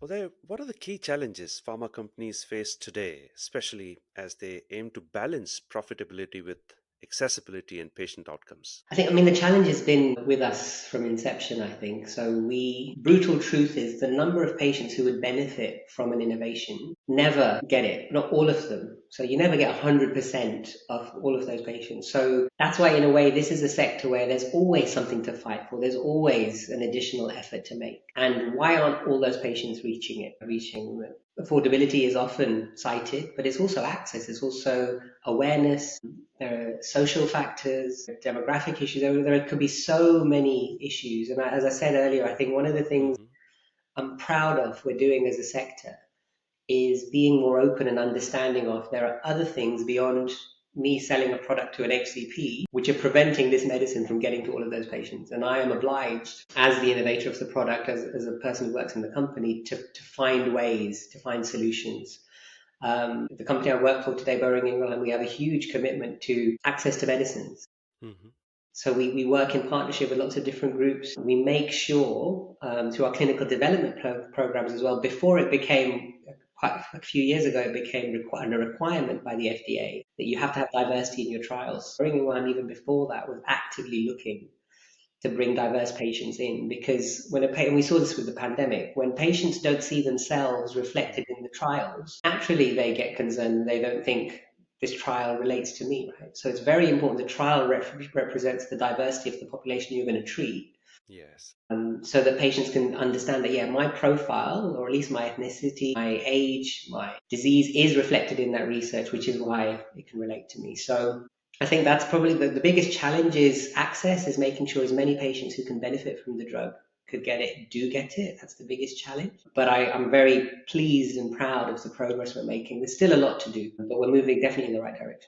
Uday, what are the key challenges pharma companies face today, especially as they aim to balance profitability with accessibility and patient outcomes? The challenge has been with us from inception, I think. Brutal truth is the number of patients who would benefit from an innovation never get it, not all of them. So you never get 100% of all of those patients. So that's why, in a way, this is a sector where there's always something to fight for. There's always an additional effort to make. And why aren't all those patients reaching it? Affordability is often cited, but it's also access, it's also awareness. There are social factors, demographic issues. There could be so many issues. And as I said earlier, I think one of the things Hmm. I'm proud of we're doing as a sector is being more open and understanding of there are other things beyond me selling a product to an HCP, which are preventing this medicine from getting to all of those patients. And I am obliged, as the innovator of the product, as a person who works in the company, to find ways, to find solutions. The company I work for today, Boehringer Ingelheim, we have a huge commitment to access to medicines. Hmm. So we work in partnership with lots of different groups. We make sure through our clinical development programs as well, before it became quite a few years ago, it became a requirement by the FDA that you have to have diversity in your trials. Bringing one even before that was actively looking to bring diverse patients in because and we saw this with the pandemic, when patients don't see themselves reflected in the trials, naturally they get concerned. They don't think this trial relates to me, right? So it's very important the trial represents the diversity of the population you're going to treat, Yes. so that patients can understand that, yeah, my profile, or at least my ethnicity, my age, my disease is reflected in that research, which is why it can relate to me. So I think that's probably the biggest challenge is access, is making sure as many patients who can benefit from the drug could get it, do get it. That's the biggest challenge. But I'm very pleased and proud of the progress we're making. There's still a lot to do, but we're moving definitely in the right direction.